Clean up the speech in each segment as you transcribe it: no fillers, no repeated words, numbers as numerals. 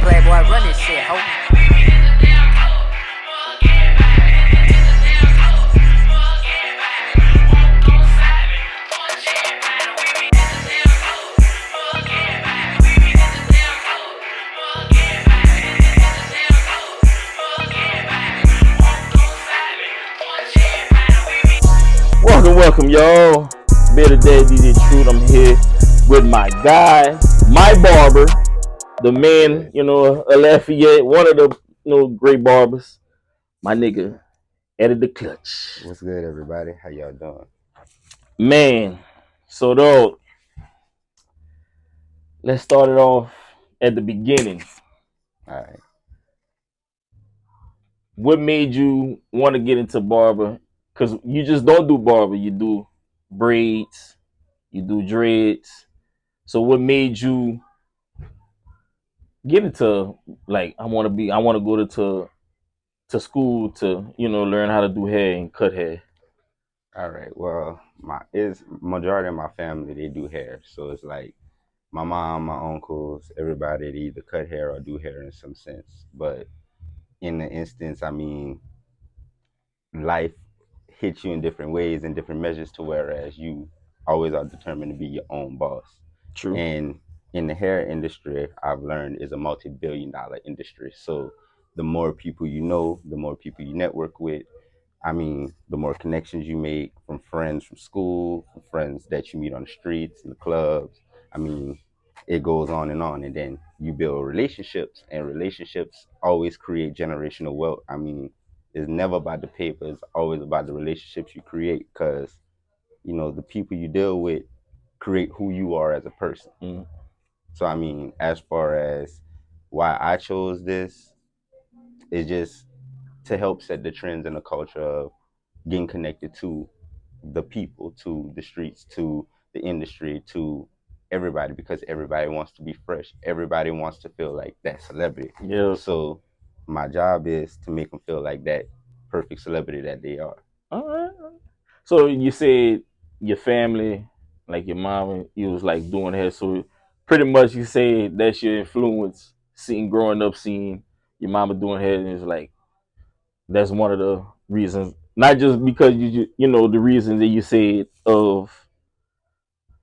Playboy, run this shit, ho. Welcome, y'all. Better Day, DJ Truth. I'm here with my guy, my barber, the man, Lafayette, one of the great barbers. My nigga, Eddie the Clutch. What's good, everybody? How y'all doing? Man, so though, let's start it off at the beginning. All right. What made you want to get into barber? Because you just don't do barber, you do braids, you do dreads. So what made you get into like I want to go to school to learn how to do hair and cut hair? All right. Well, it's majority of my family, they do hair. So it's like my mom, my uncles, everybody, they either cut hair or do hair in some sense. But in the instance, I mean, life hits you in different ways and different measures to whereas you always are determined to be your own boss. True. And in the hair industry, I've learned is a multi-billion-dollar industry. So the more people you know, the more people you network with, I mean, the more connections you make from friends from school, from friends that you meet on the streets and the clubs. I mean, it goes on. And then you build relationships, and relationships always create generational wealth. I mean, it's never about the paper, it's always about the relationships you create because, the people you deal with create who you are as a person. Mm. So, I mean, as far as why I chose this, it's just to help set the trends in the culture of getting connected to the people, to the streets, to the industry, to everybody, because everybody wants to be fresh. Everybody wants to feel like that celebrity. Yeah. So my job is to make them feel like that perfect celebrity that they are. All right. So you said your family, like your mom, you was like doing hair. So pretty much you say that's your influence, growing up, seeing your mama doing hair, and it's like that's one of the reasons. Not just because the reasons that you said of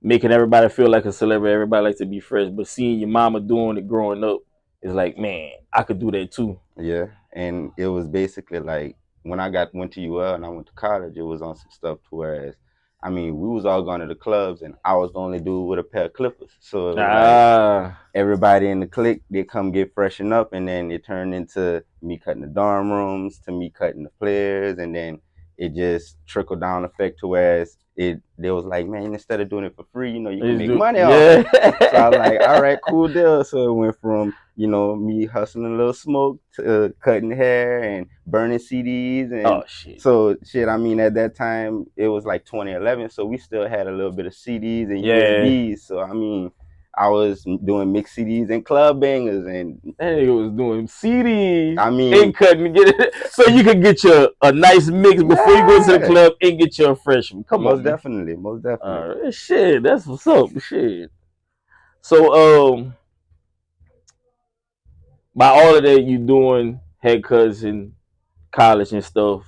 making everybody feel like a celebrity, everybody likes to be fresh, but seeing your mama doing it growing up is like, man, I could do that too. Yeah, and it was basically like when I went to UL and I went to college, it was on some stuff to whereas, I mean, we was all going to the clubs and I was the only dude with a pair of clippers. So it was like everybody in the clique, they come get freshened up, and then it turned into me cutting the dorm rooms to me cutting the players, and then it just trickled down effect to whereas they was like, man, instead of doing it for free, you can make money off it. So I was like, all right, cool deal. So it went from me hustling a little smoke to cutting hair and burning CDs. And oh shit. So shit, I mean, at that time it was like 2011, so we still had a little bit of CDs and USBs. So I mean, I was doing mixed CDs and club bangers, and that nigga was doing CDs. I mean, and cutting to get it, so you could get a nice mix before you go to the club and get your freshman. Most definitely. Shit, that's what's up. Shit. So by all of that, you doing haircuts in college and stuff.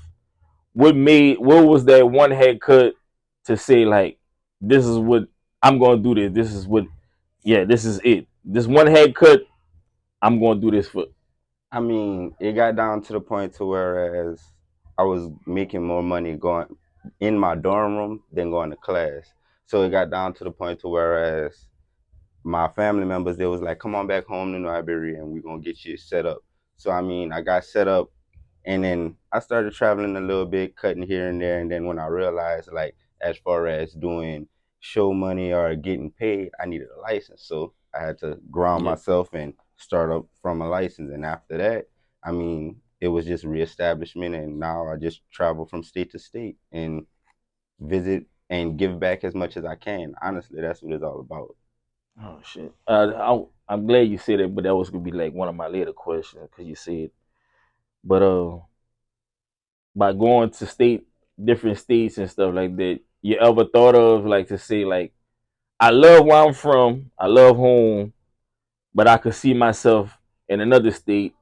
What was that one haircut to say like, this is what I'm gonna do this. This is what, this is it. This one haircut, I'm gonna do this for. I mean, it got down to the point to whereas I was making more money going in my dorm room than going to class. So it got down to the point to whereas my family members, they was like, come on back home to New Iberia and we're going to get you set up. So, I mean, I got set up and then I started traveling a little bit, cutting here and there. And then when I realized, like, as far as doing show money or getting paid, I needed a license. So I had to ground myself and start up from a license. And after that, I mean, it was just reestablishment. And now I just travel from state to state and visit and give back as much as I can. Honestly, that's what it's all about. Oh shit! I'm glad you said it, but that was gonna be like one of my later questions because you said, but by going to different states and stuff like that, you ever thought of like to say like, I love where I'm from, I love home, but I could see myself in another state,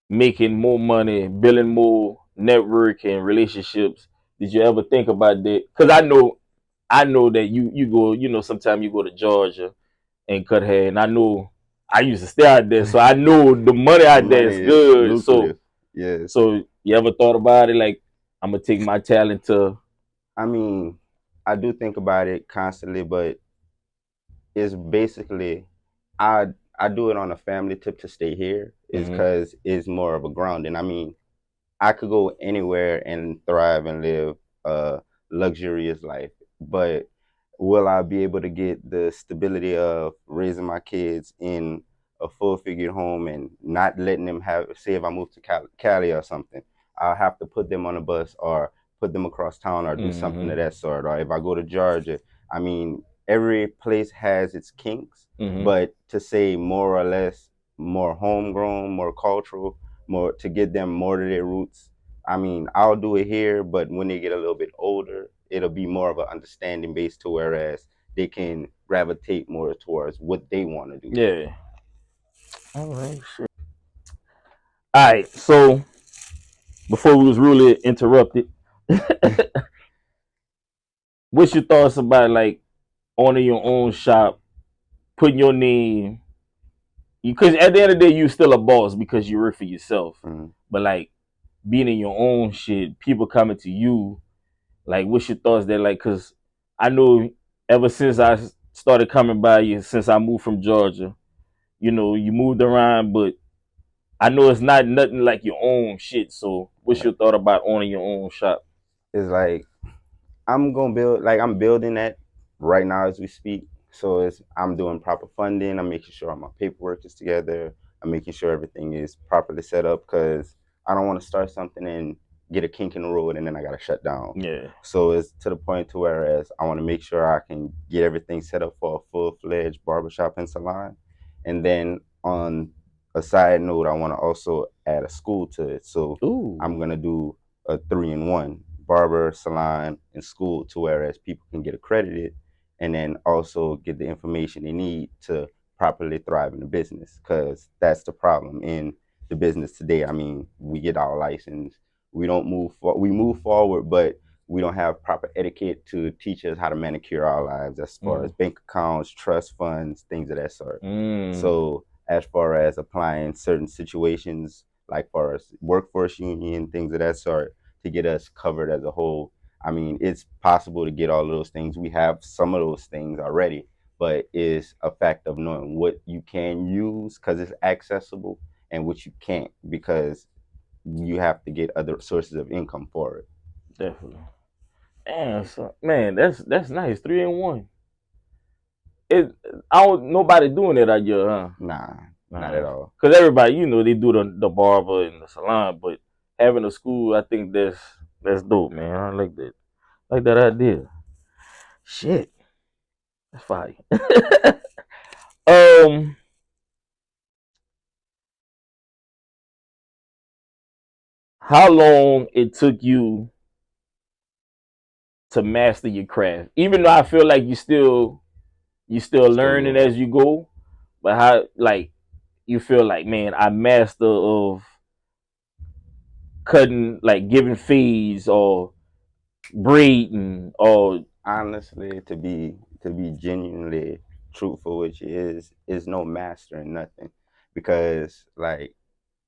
making more money, building more network and relationships. Did you ever think about that? Because I know that you go, sometimes you go to Georgia and cut hair, and I know I used to stay out there, so I know the money The out there money is is good. So lucrative. Yes. so you ever thought about it? Like, I'm gonna take my talent to. I mean, I do think about it constantly, but it's basically I I do it on a family tip to stay here is Hmm. because it's more of a grounding. I mean, I could go anywhere and thrive and live a luxurious life, but will I be able to get the stability of raising my kids in a full figured home and not letting them have, say, if I move to Cali or something, I'll have to put them on a bus or put them across town or do something of Hmm. that sort. Or if I go to Georgia, I mean, every place has its kinks, Hmm. but to say more or less, more homegrown, more cultural, more to get them more to their roots. I mean, I'll do it here, but when they get a little bit older, it'll be more of an understanding base to whereas they can gravitate more towards what they want to do. Yeah. All right. Shit. All right. So before we was really interrupted, what's your thoughts about like owning your own shop, putting your name? Because at the end of the day, you still a boss because you work for yourself. Mm. But like being in your own shit, people coming to you. Like, what's your thoughts there? Like, cause I know ever since I started coming by you, since I moved from Georgia, you moved around, but I know it's not nothing like your own shit. So, what's Yeah. your thought about owning your own shop? It's like I'm building that right now as we speak. So I'm doing proper funding. I'm making sure all my paperwork is together. I'm making sure everything is properly set up because I don't want to start something and get a kink in the road and then I gotta shut down. Yeah. So it's to the point to whereas I want to make sure I can get everything set up for a full-fledged barbershop and salon. And then on a side note, I want to also add a school to it. So Ooh. I'm gonna do a 3-in-1 barber, salon, and school to whereas people can get accredited and then also get the information they need to properly thrive in the business because that's the problem in the business today. I mean, we get our license, we don't we move forward, but we don't have proper etiquette to teach us how to manicure our lives as far as Mm. bank accounts, trust funds, things of that sort. Mm. So as far as applying certain situations like for us workforce union, things of that sort, to get us covered as a whole. I mean, it's possible to get all of those things. We have some of those things already, but it's a fact of knowing what you can use because it's accessible and what you can't because you have to get other sources of income for it. Definitely. Damn, so, man, that's nice. 3-in-1. It. I don't nobody doing it out here, huh? Nah, not at Nah, all. because everybody, they do the barber and the salon, but having a school, I think that's dope, man. I like that idea. Shit, that's fire. um, how long it took you to master your craft? Even though I feel like you still Still learning growing. as you go, but how like you feel like, man, I master of cutting, like giving fades or braiding or Honestly, to be genuinely truthful, which is no master in nothing, because like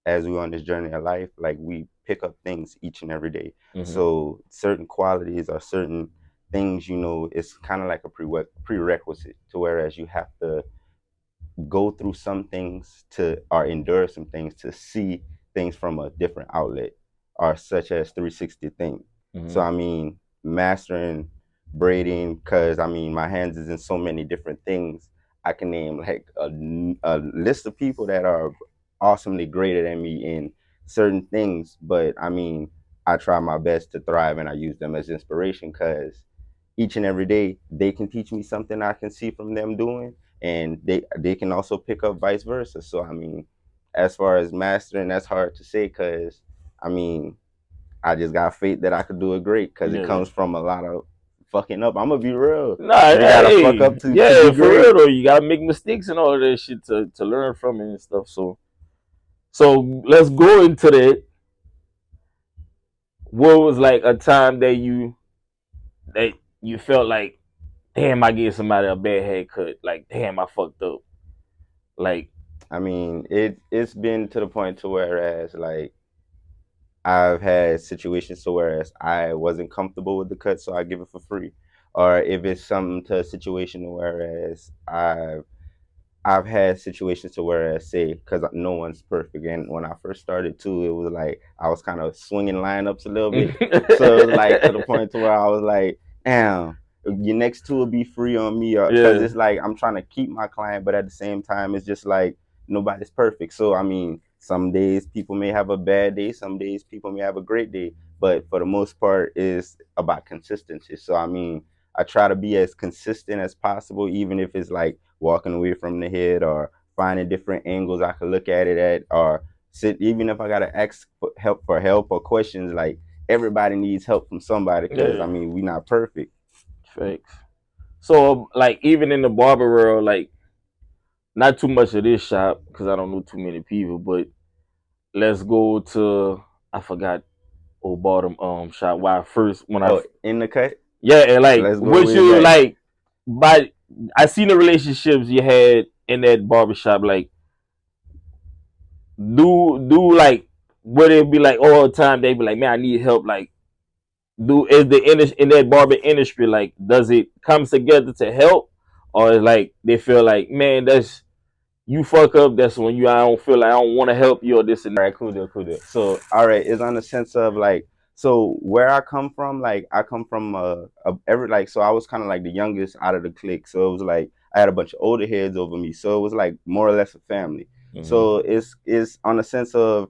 as we on this journey of life, like we pick up things each and every day. mhm, So certain qualities or certain things, it's kind of like a prerequisite to whereas you have to go through some things to or endure some things to see things from a different outlet or such as 360 thing. So mhm, I mean mastering braiding because I mean my hands is in so many different things. I can name like a list of people that are awesomely greater than me in certain things, but I mean I try my best to thrive and I use them as inspiration because each and every day they can teach me something I can see from them doing and they can also pick up vice versa. So I mean, as far as mastering, that's hard to say because I mean, I just got faith that I could do it great because it yeah. comes from a lot of fucking up. I'm gonna be real. Nah, You gotta fuck hey, up to be yeah, for real great. though. You gotta make mistakes and all that shit to learn from it and stuff. So So let's go into that. What was like a time that you felt like, damn, I gave somebody a bad haircut. Like, damn, I fucked up. Like, I mean, it's been to the point to whereas like I've had situations to whereas I wasn't comfortable with the cut, so I give it for free. Or if it's something to a situation whereas I've had situations to where I say, because no one's perfect, and when I first started too, it was like I was kind of swinging lineups a little bit, so it was like to the point to where I was like, damn, your next two will be free on me, because yeah, it's like I'm trying to keep my client, but at the same time, it's just like nobody's perfect. So I mean, some days people may have a bad day, some days people may have a great day, but for the most part, it's about consistency. So I mean, I try to be as consistent as possible, even if it's like walking away from the head or finding different angles I could look at it at, or sit, even if I gotta ask for help or questions, like everybody needs help from somebody, because I yeah, mean, we not perfect. facts. So like even in the barber world, like not too much of this shop because I don't know too many people, but let's go to I forgot old bottom shop why first when I Oh, in the cut, yeah, and like let's go what way you back. like by I seen the relationships you had in that barbershop, like do like would it be like all the time they be like, man, I need help, like do is the in that barber industry, like does it comes together to help, or is like they feel like, man, that's you fuck up, that's when you I don't feel like I don't want to help you or this and All right, cool deal, cool deal. So, all right, it's on the sense of like, so where I come from, like I come from every like, so I was kind of like the youngest out of the clique. So it was like I had a bunch of older heads over me. So it was like more or less a family. mm-hmm. So it's on the sense of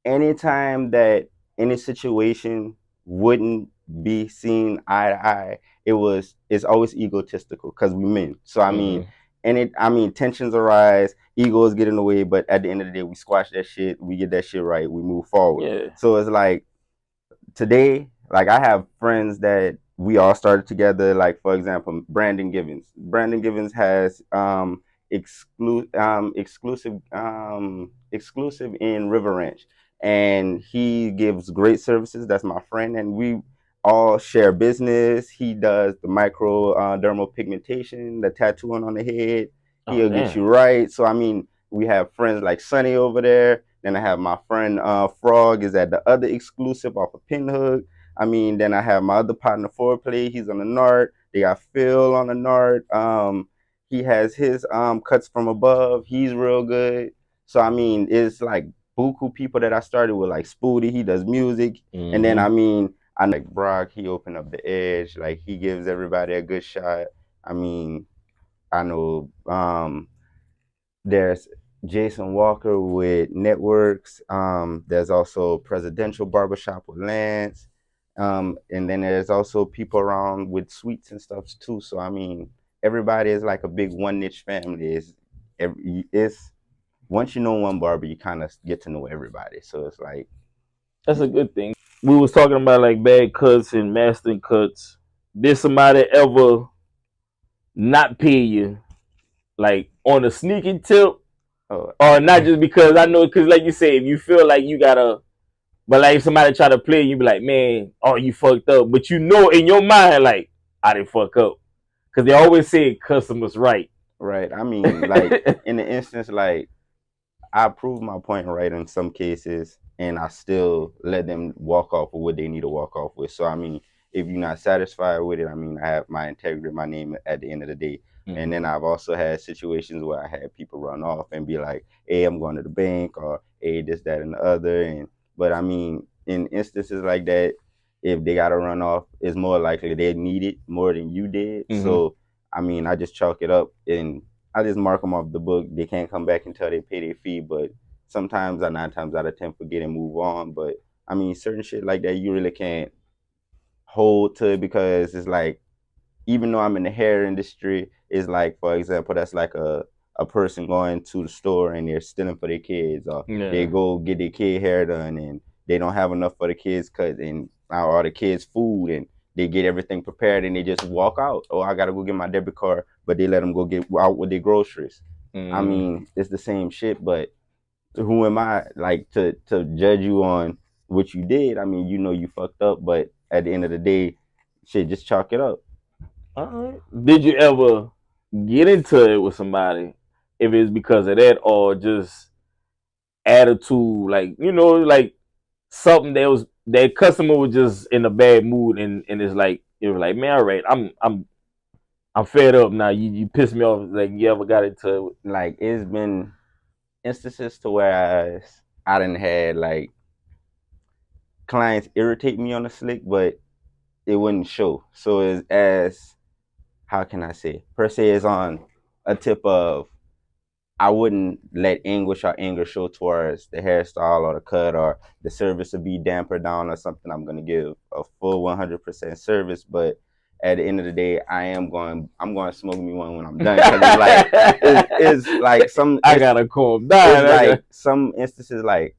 anytime that any situation wouldn't be seen eye to eye, it's always egotistical because we men. So I mean, Mm-hmm. and it I mean tensions arise, egos get in the way, but at the end of the day, we squash that shit, we get that shit right, we move forward. Yeah. So it's like today, like I have friends that we all started together. Like for example, Brandon Givens. Brandon Givens has exclusive in River Ranch, and he gives great services. That's my friend, and we all share business. He does the micro dermal pigmentation, the tattooing on the head. Oh He'll get damn. you right. So I mean, we have friends like Sonny over there. Then I have my friend Frog is at the other exclusive off of Pinhook. I mean, then I have my other partner Foreplay. He's on the Nart. They got Phil on the Nart. He has his cuts from above. He's real good. So I mean, it's like buku people that I started with, like Spooty. He does music, and then Mm-hmm. I mean, I know like Brock. He opened up the edge. Like he gives everybody a good shot. I mean, I know there's Jason Walker with Networks. There's also Presidential Barbershop with Lance. And then there's also people around with suites and stuff too. So I mean, everybody is like a big one niche family. It's once you know one barber, you kind of get to know everybody. So it's like, That's a good thing. We was talking about like bad cuts and mastering cuts. Did somebody ever not pay you like on a sneaky tip, oh, or not just because I know, because like you say, if you feel like you gotta, but like if somebody try to play, you be like, man, oh you fucked up, but you know in your mind like I didn't fuck up, because they always say customers right. right. I mean, like in the instance, like I prove my point right in some cases, and I still let them walk off with what they need to walk off with. So I mean, if you're not satisfied with it, I mean, I have my integrity, my name at the end of the day. And Mm-hmm. then I've also had situations where I had people run off and be like, "Hey, I'm going to the bank," or "Hey, this, that, and the other." And but I mean, in instances like that, if they got to run off, it's more likely they need it more than you did. Mm-hmm. So I mean, I just chalk it up and I just mark them off the book. They can't come back until they pay their fee. But sometimes I 9 times out of 10 forget and move on. But I mean, certain shit like that you really can't hold to, because it's like, even though I'm in the hair industry, it's like, for example, that's like a person going to the store and they're stealing for their kids, or they Yeah. go get their kid hair done and they don't have enough for the kids cut and or the kids food, and they get everything prepared and they just walk out. Oh, I gotta go get my debit card, but they let them go get out with their groceries. I Mm-hmm. mean, it's the same shit, but who am I like to judge you on what you did? I mean, you know you fucked up, but at the end of the day, shit, just chalk it up. All right. Did you ever get into it with somebody? If it's because of that or just attitude, like like something that was that customer was just in a bad mood and it's like it was like, man, all right, I'm fed up now. You pissed me off. Like you ever got into it? Like it's been instances to where I didn't had like clients irritate me on the slick, but it wouldn't show. So it's as how can I say per se is on a tip of I wouldn't let anguish or anger show towards the hairstyle or the cut or the service to be damper down or something. I'm gonna give a full 100% service, but at the end of the day, I'm going to smoke me one when I'm done because it's like I gotta calm it's down. like some instances like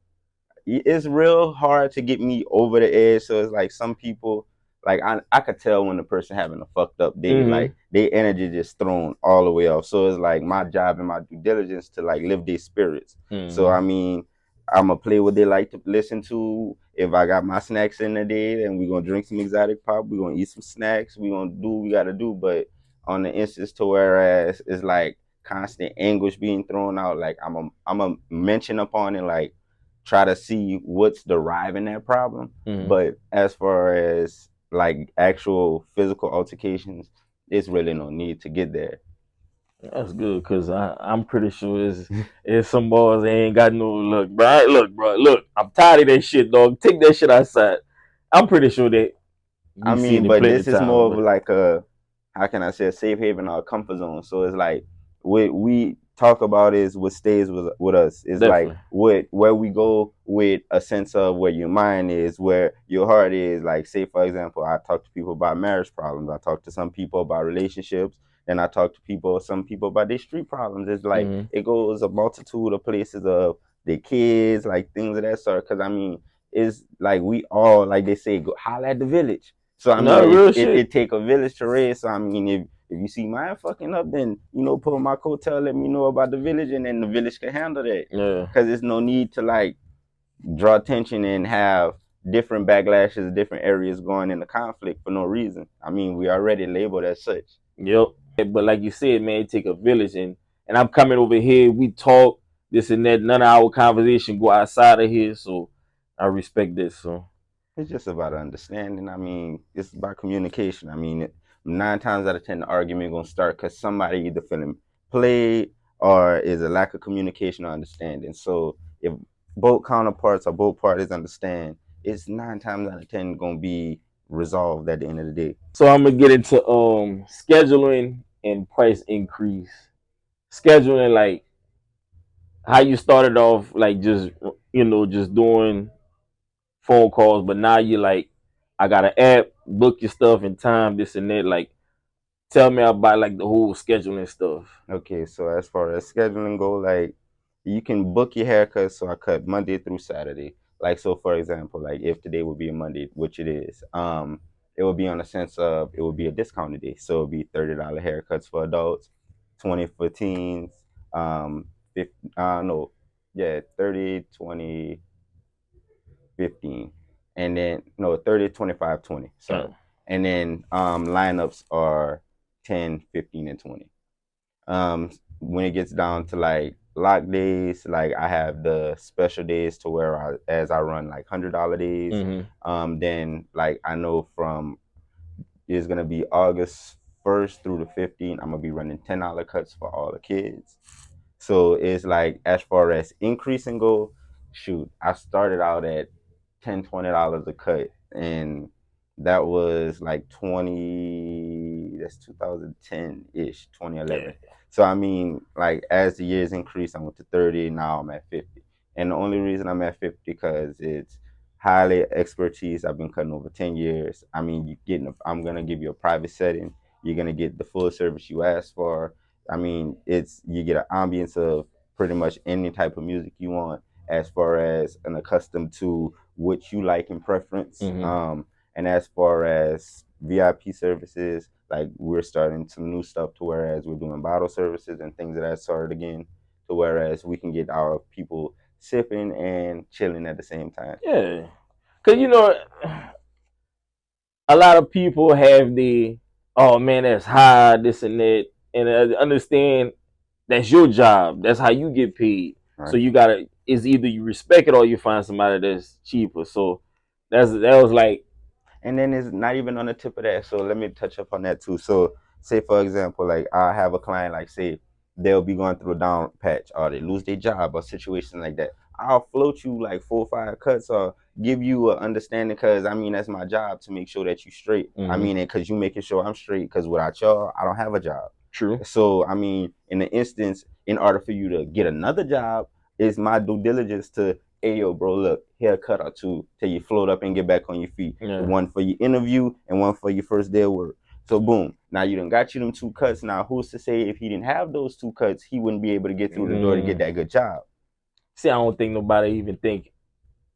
it's real hard to get me over the edge. So it's like some people, like I could tell when the person having a fucked up day, Mm-hmm. like their energy just thrown all the way off. So it's like my job and my due diligence to like lift their spirits. So Mm-hmm. I mean, I'ma play what they like to listen to. If I got my snacks in the day, then we're gonna drink some exotic pop. We're gonna eat some snacks. We're gonna do what we gotta do. But on the instance to whereas it's like constant anguish being thrown out, like I'm a mention upon it, like try to see what's deriving that problem. Mm-hmm. But as far as like actual physical altercations, it's really no need to get there. That's good because I'm pretty sure it's some boys that ain't got no look, bro. Look, bro, look. I'm tired of that shit, dog. Take that shit outside. I'm pretty sure that I we seen mean, it but plenty this of is times, more of but like a how can I say a safe haven or a comfort zone. So it's like what we talk about is what stays with us. Is like definitely. what where we go with a sense of where your mind is, where your heart is. Like say for example, I talk to people about marriage problems. I talk to some people about relationships. And I talk to some people about their street problems. It's like Mm-hmm. it goes a multitude of places of their kids, like things of that sort. Because I mean, it's like we all like they say, go holler at the village. So I mean, No real shit. it take a village to raise. So I mean, if you see mine fucking up, then pull my coattail, let me know about the village, and then the village can handle that. Yeah. Cause there's no need to like draw attention and have different backlashes, different areas going into conflict for no reason. I mean, we already labeled as such. Yep. But like you said, man, it take a village, and I'm coming over here. We talk this and that. None of our conversation go outside of here, so I respect this. So It's just about understanding. I mean, it's about communication. I mean, 9 times out of 10, the argument gonna start because somebody either feeling played or is a lack of communication or understanding. So if both counterparts or both parties understand, it's 9 times out of 10 gonna be resolved at the end of the day. I'm gonna get into scheduling and price increase. Scheduling, like how you started off, like just just doing phone calls, but now you like, I got an app, book your stuff in time, this and that. Like, tell me about like the whole scheduling stuff. Okay, so as far as scheduling go, like you can book your haircut. So I cut Monday through Saturday. Like so, for example, like if today would be a Monday, which it is, it would be on the sense of it would be a discounted day. So it'd be $30 haircuts for adults, 20 for teens, 50, no, yeah, 30, 20, 15, and then no 30, 25, 20. Sorry, Oh. and then lineups are 10, 15, and 20. When it gets down to like lock days, like I have the special days to where as I run like $100 days. Mm-hmm. Then like I know from it's gonna be August 1st through the 15th, I'm gonna be running $10 cuts for all the kids. So it's like as far as increasing go, shoot, I started out at $10, $20 a cut, and that was like 2010 ish, Yeah. 2011. So I mean, like as the years increase, I went to 30. Now I'm at 50, and the only reason I'm at 50 because it's highly expertise. I've been cutting over 10 years. I mean, you getting. I'm gonna give you a private setting. You're gonna get the full service you asked for. I mean, it's you get an ambience of pretty much any type of music you want, as far as an accustomed to what you like in preference. Mm-hmm. And as far as VIP services, like we're starting some new stuff to whereas we're doing bottle services and things of that sort again, to whereas we can get our people sipping and chilling at the same time. Yeah, cause a lot of people have the, oh man, that's high, this and that, and I understand that's your job. That's how you get paid. So Right. you gotta. It's either you respect it or you find somebody that's cheaper. So that was like, And then it's not even on the tip of that. So let me touch up on that too. So say for example, like I have a client, like say they'll be going through a down patch or they lose their job or situation like that. I'll float you like 4 or 5 cuts or give you an understanding, because I mean that's my job to make sure that you straight. I mm-hmm, mean, because you making sure I'm straight, because without y'all I don't have a job. true. So I mean, in the instance, in order for you to get another job, it's my due diligence to, hey yo, bro, look, haircut or two till you float up and get back on your feet. Yeah, One for your interview and one for your first day of work. So boom, now you done got you them 2 cuts. Now who's to say if he didn't have those 2 cuts, he wouldn't be able to get through the door to get mm. that good job? See, I don't think nobody even think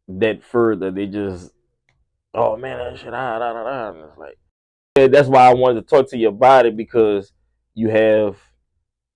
that further. They just, oh man, that shit, And it's like, yeah, that's why I wanted to talk to you about it, because you have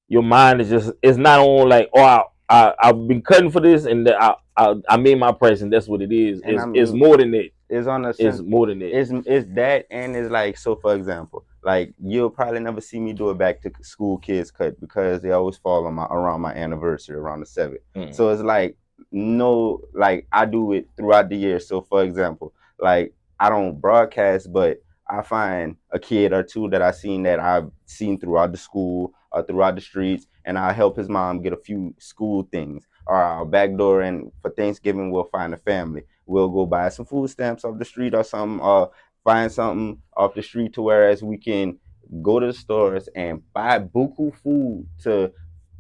your mind is just, it's not on like, oh, I've been cutting for this and I made my price and that's what it is. And I It's mean, more than that. it's on a It's sense, more than that. it's that, and it's like, so for example, like you'll probably never see me do a back to school kids cut because they always fall on my around my anniversary, around the 7th. Mm. So it's like, no, like I do it throughout the year. So for example, like I don't broadcast, but I find a kid or two that I've seen throughout the school or throughout the streets, and I help his mom get a few school things, or I'll backdoor, and for Thanksgiving we'll find a family. We'll go buy some food stamps off the street or something, or find something off the street to whereas we can go to the stores and buy buku food to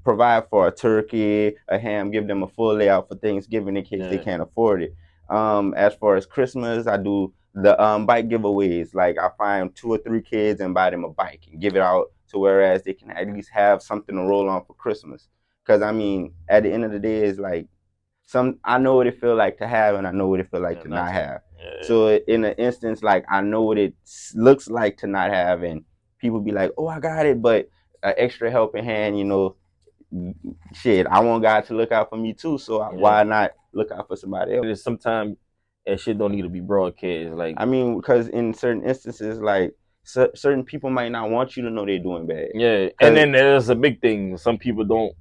provide for a turkey, a ham, give them a full layout for Thanksgiving in case they Yeah. can't afford it. As far as Christmas, I do the bike giveaways. Like I find 2 or 3 kids and buy them a bike and give it out to whereas they can at least have something to roll on for Christmas. Because I mean, at the end of the day, it's like, I know what it feel like to have, and I know what it feel like Yeah, to not not to. have. Yeah. So in an instance, like I know what it looks like to not have, and people be like, "Oh, I got it," but an extra helping hand, shit, I want God to look out for me too. So Yeah. why not look out for somebody else? Sometimes that shit don't need to be broadcast. Like, I mean, because in certain instances, like certain people might not want you to know they're doing bad, yeah. And cause then there's a big thing. Some people don't.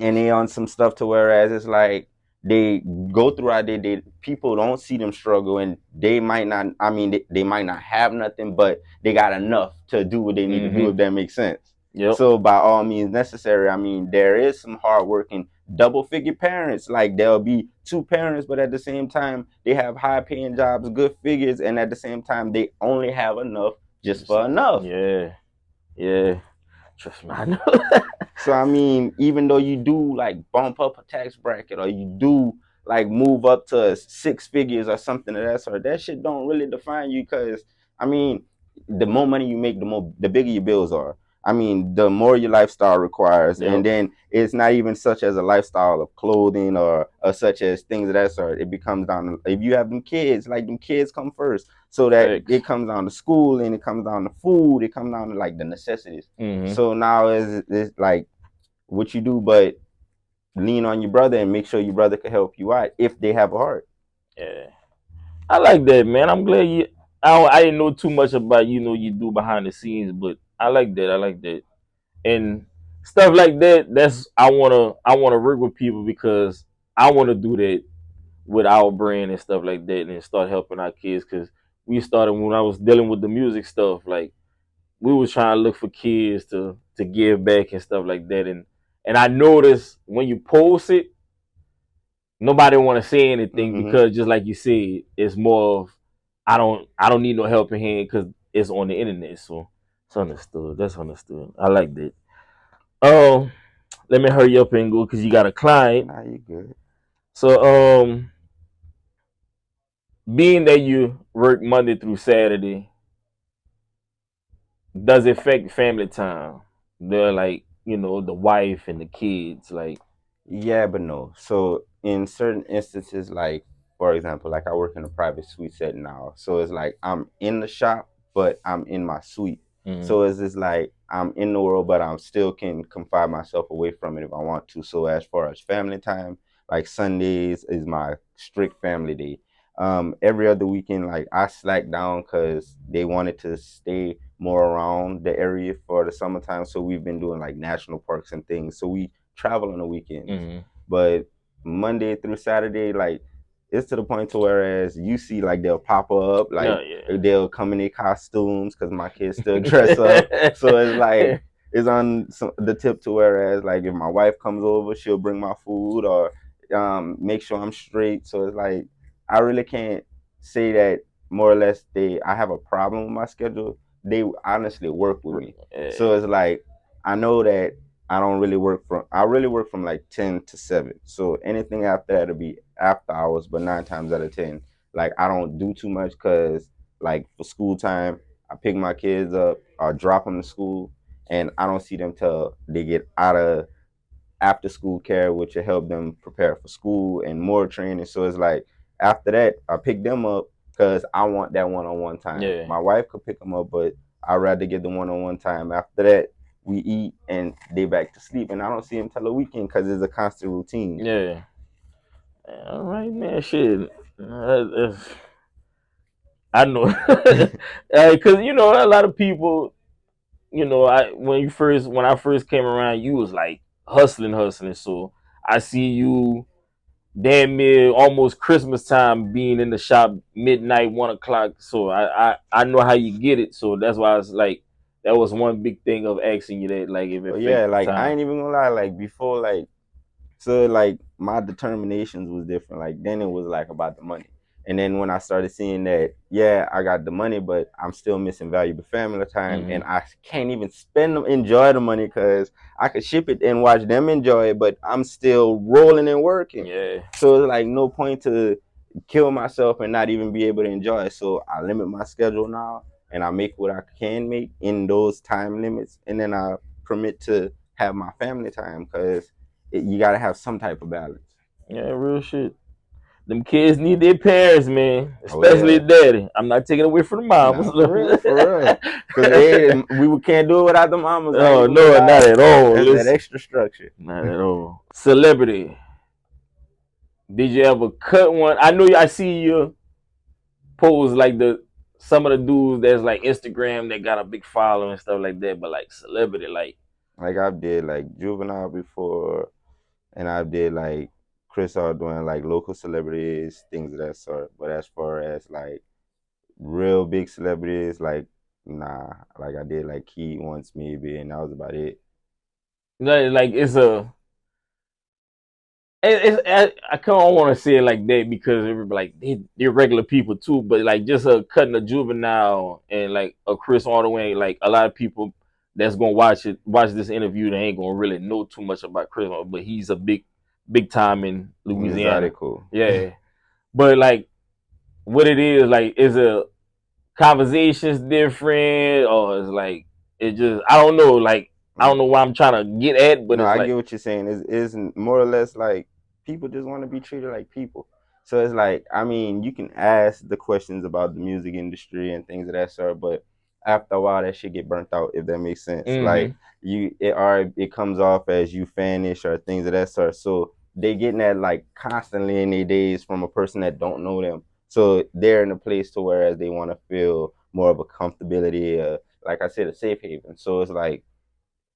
and they on some stuff to whereas it's like they go throughout their day, people don't see them struggle, and they might not, I mean, they might not have nothing, but they got enough to do what they need to do, Mm-hmm. if that makes sense. Yep. So by all means necessary, I mean, there is some hardworking double figure parents, like there'll be 2 parents, but at the same time they have high paying jobs, good figures, and at the same time they only have enough just Just, for enough. yeah. Yeah. Trust me, I know. So I mean, even though you do like bump up a tax bracket, or you do like move up to 6 figures or something of that sort, that shit don't really define you. Because I mean, the more money you make, the bigger your bills are. I mean, the more your lifestyle requires, and Yep. then it's not even such as a lifestyle of clothing, or such as things of that sort. It becomes down to, if you have them kids, like them kids come first, so that Facts. it comes down to school, and it comes down to food, it comes down to like the necessities. Mm-hmm. So now it's like what you do, but lean on your brother and make sure your brother can help you out if they have a heart. Yeah. I like that, man. I'm glad you. I didn't know too much about you do behind the scenes, but I like that. I like that, and stuff like that. That's I wanna work with people because I wanna do that with our brand and stuff like that, and start helping our kids. Because we started when I was dealing with the music stuff. Like we was trying to look for kids to give back and stuff like that, and I noticed when you post it, nobody want to say anything Mm-hmm. because just like you said, it's more of I don't need no helping hand because it's on the internet. So it's understood. That's understood. I like that. Um, let me hurry up and go because you got a client. Nah, you good. So being that you work Monday through Saturday, does it affect family time? They're like the wife and the kids. Like, Yeah, but no. So in certain instances, like for example, like I work in a private suite setting now. So it's like I'm in the shop, but I'm in my suite. mm, So it's just like I'm in the world, but I'm still can confine myself away from it if I want to. So as far as family time, Like Sundays is my strict family day. Every other weekend, like I slacked down because they wanted to stay more around the area for the summertime. So we've been doing like national parks and things. So we travel on the weekends. Mm-hmm. But Monday through Saturday, like it's to the point to whereas you see like they'll pop up, No, like yeah. they'll come in their costumes because my kids still dress up. So it's like it's on the tip to whereas like if my wife comes over, she'll bring my food or make sure I'm straight. So it's like I really can't say that more or less they I have a problem with my schedule. They honestly work with me. Yeah. So it's like I know that I really work from like 10 to 7. So anything after that'll be after hours, but 9 times out of 10, like I don't do too much because like for school time, I pick my kids up or drop them to school, and I don't see them till they get out of after school care, which will help them prepare for school and more training. So it's like after that, I pick them up because I want that one-on-one time. Yeah. My wife could pick them up, but I'd rather get the one-on-one time. After that, we eat and they back to sleep, and I don't see them till the weekend because it's a constant routine. Yeah. All right, man. Shit. I know, because a lot of people. I when I first came around, you was like hustling, hustling. So I see you damn near almost Christmas time being in the shop midnight, 1 o'clock. So I know how you get it. So that's why I was like, that was one big thing of asking you that, like, if it But yeah, affected the like I time. ain't even gonna lie, like before, like so like my determinations was different. Like then it was like about the money. And then when I started seeing that, yeah, I got the money, but I'm still missing valuable family time, Mm-hmm. and I can't even enjoy the money because I could ship it and watch them enjoy it, but I'm still rolling and working. Yeah. So it's like no point to kill myself and not even be able to enjoy it. So I limit my schedule now, and I make what I can make in those time limits, and then I permit to have my family time because you got to have some type of balance. Yeah, real shit. Them kids need their parents, man. Oh Especially yeah, daddy. I'm not taking away from the moms. nah, for real, for real. Cause we can't do it without the mamas. I ain't Oh even gonna no, not lie. at all. That's that Listen, extra structure. not at all. Celebrity. Did you ever cut one? I know I see you pose like some of the dudes that's like Instagram that got a big following and stuff like that, but like celebrity, like Like I did like juvenile before, and I did like Chris are doing like local celebrities, things of that sort. But as far as like real big celebrities, like nah, like I did like Key once maybe, and that was about it. like it's a I kind of want to say it like that because everybody like they're regular people too, but like just cutting a juvenile and like a Chris Hardaway, like a lot of people that's gonna watch this interview, they ain't gonna really know too much about Chris, but he's a big time in Louisiana. Zydeco. Yeah, but like what it is like is a conversations different or it's like it just I don't know like I don't know what I'm trying to get at, but No, it's I like get what you're saying. Is more or less like people just want to be treated like people. So it's like, I mean, you can ask the questions about the music industry and things of that sort, but after a while, that shit get burnt out. If that makes sense, like mm-hmm. it comes off as you fanish or things of that sort. So they getting that like constantly in their days from a person that don't know them. So they're in a place to whereas they want to feel more of a comfortability, like I said, a safe haven. So it's like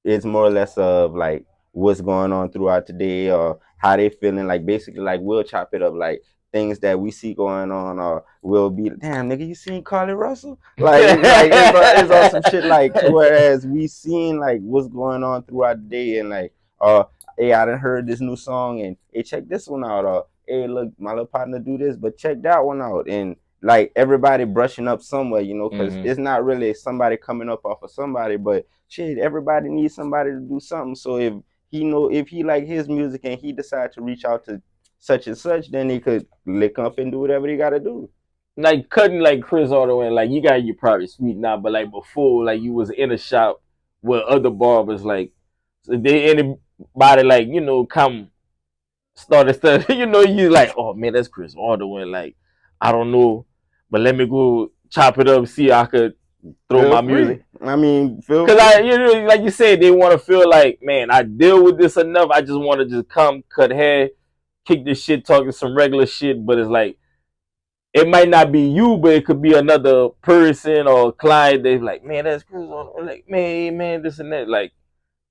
it's more or less of like what's going on throughout the day or how they feeling. Like basically, like we'll chop it up like things that we see going on, or we'll be damn nigga, you seen Carly Russell? Like it's all some shit like to whereas we seen like what's going on throughout the day and like hey, I done heard this new song and hey, check this one out, or hey, look, my little partner do this, but check that one out. And like everybody brushing up somewhere, because Mm-hmm. it's not really somebody coming up off of somebody, but shit, everybody needs somebody to do something. So if he like his music and he decide to reach out to such and such, then he could lick up and do whatever he got to do. Like cutting like Chris Hardaway, like you got your private suite now, but like before, like you was in a shop with other barbers, like so they anybody like come started stuff, you like oh man that's Chris Hardaway, like I don't know, but let me go chop it up, see I could throw Feel my free. music. I mean, feel Cause free. like you said, they want to feel like, man, I deal with this enough. I just want to just come cut hair, kick this shit, talking some regular shit, but it's like it might not be you, but it could be another person or client. They're like, man, that's cool. Like, man, this and that. Like,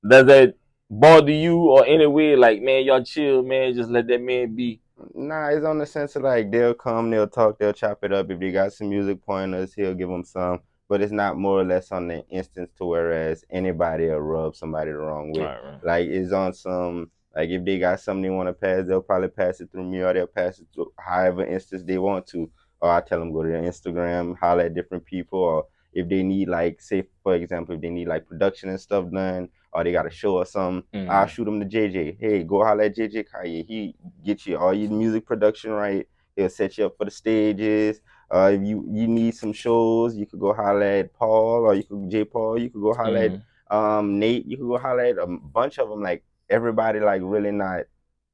does that bother you or anyway? Like, man, y'all chill, man. Just let that man be. Nah, it's on the sense of like they'll come, they'll talk, they'll chop it up. If they got some music pointers, he'll give them some. But it's not more or less on the instance to whereas anybody will rub somebody the wrong All way. right, Like it's on some like if they got something they want to pass, they'll probably pass it through me or they'll pass it through however instance they want to. Or I tell them go to their Instagram, holler at different people, or if they need like say for example, if they need like production and stuff done, or they got a show or something, I'll mm. shoot them to JJ. Hey, go holler at JJ Kanye. He get you all your music production right. He'll set you up for the stages. If you need some shows, you could go holler at Paul, or you could J Paul. You could go holler at Mm. Nate. You could go holler at a bunch of them. Like everybody, like really not.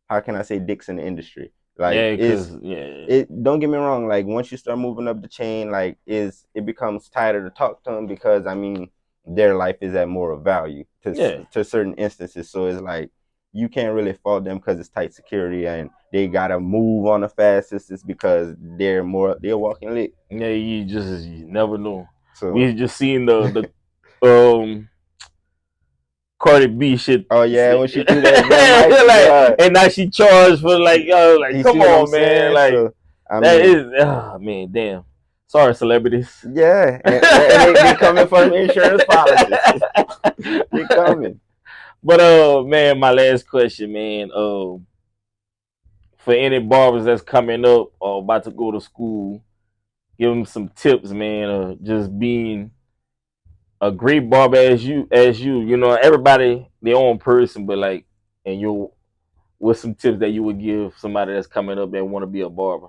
How can I say dicks in the industry? Like Yeah, is cause yeah, it? Don't get me wrong. Like once you start moving up the chain, like is it becomes tighter to talk to them because I mean their life is at more of value yeah, to certain instances. So it's like you can't really fault them because it's tight security and they gotta move on the fastest. It's because they're walking lit. yeah. You never know. So We just seen the Cardi B shit. oh yeah, when she threw that mic, Like, yeah, and now she charged for like, yo, like, you come see what I'm on, man. saying? Like, So I that mean, is, oh, man, damn. Sorry, celebrities. yeah, and they coming for them insurance policies. They coming. But man, my last question, man. For any barbers that's coming up or about to go to school, give them some tips, man. Just being a great barber you know, everybody their own person, but like, and you, what's some tips that you would give somebody that's coming up and want to be a barber?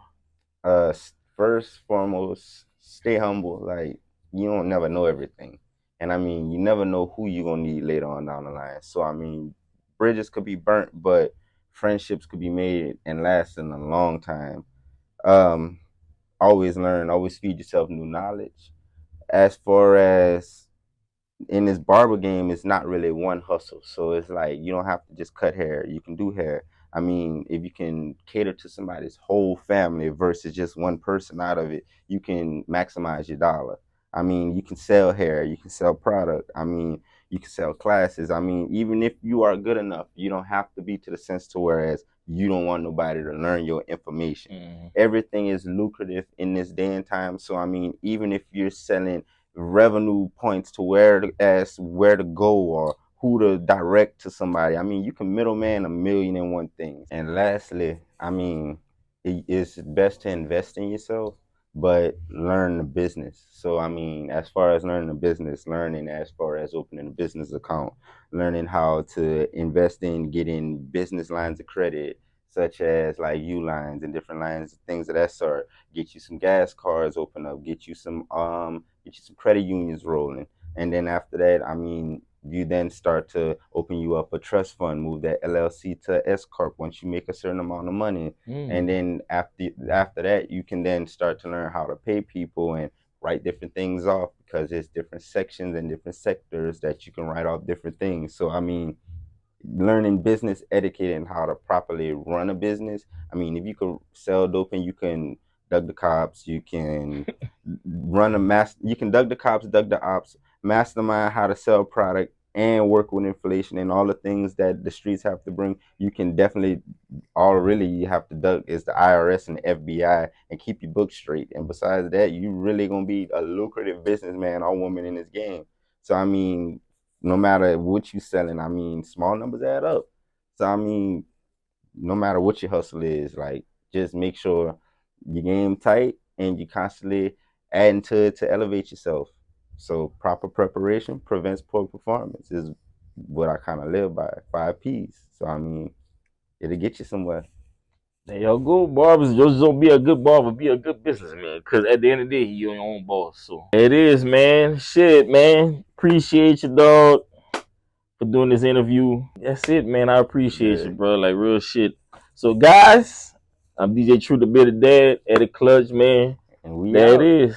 First foremost, stay humble. Like you don't never know everything, and I mean you never know who you gonna need later on down the line. So I mean, bridges could be burnt, but friendships could be made and last in a long time. Um, always learn, always feed yourself new knowledge. As far as in this barber game, it's not really one hustle. So it's like you don't have to just cut hair. You can do hair. I mean, if you can cater to somebody's whole family versus just one person out of it, you can maximize your dollar. I mean, you can sell hair, you can sell product. I mean, you can sell classes. I mean, even if you are good enough, you don't have to be to the sense to whereas you don't want nobody to learn your information. Mm-hmm. Everything is lucrative in this day and time. So I mean, even if you're selling revenue points to where to go or who to direct to somebody. I mean, you can middleman a million and one things. And lastly, I mean, it's best to invest in yourself, but learn the business. So I mean, as far as learning the business, learning as far as opening a business account, learning how to invest in getting business lines of credit, such as like U lines and different lines, things of that sort. Get you some gas cards open up, get you some credit unions rolling. And then after that, I mean, you then start to open you up a trust fund, move that LLC to S corp once you make a certain amount of money. Mm. And then after that, you can then start to learn how to pay people and write different things off because there's different sections and different sectors that you can write off different things. So I mean, learning business etiquette and how to properly run a business. I mean, if you can sell dope and you can duck the cops, you can you can duck the cops, duck the ops, mastermind how to sell product and work with inflation and all the things that the streets have to bring. You can definitely all really you have to duck is the IRS and the FBI and keep your books straight. And besides that, you really gonna be a lucrative businessman or woman in this game. So I mean, no matter what you selling, I mean, small numbers add up. So I mean, no matter what your hustle is, like just make sure your game tight and you constantly adding to it to elevate yourself. So proper preparation prevents poor performance is what I kind of live by. 5 P's. So I mean, it'll get you somewhere. There y'all go, barbers. Just don't be a good barber, be a good businessman. Cause at the end of the day, you're your own boss. So it is, man. Shit, man. Appreciate you, dog, for doing this interview. That's it, man. I appreciate you, Yeah. bro. Like real shit. So guys, I'm DJ True the Bitter Dad, Eddie Clutch, man. And we There it out. is.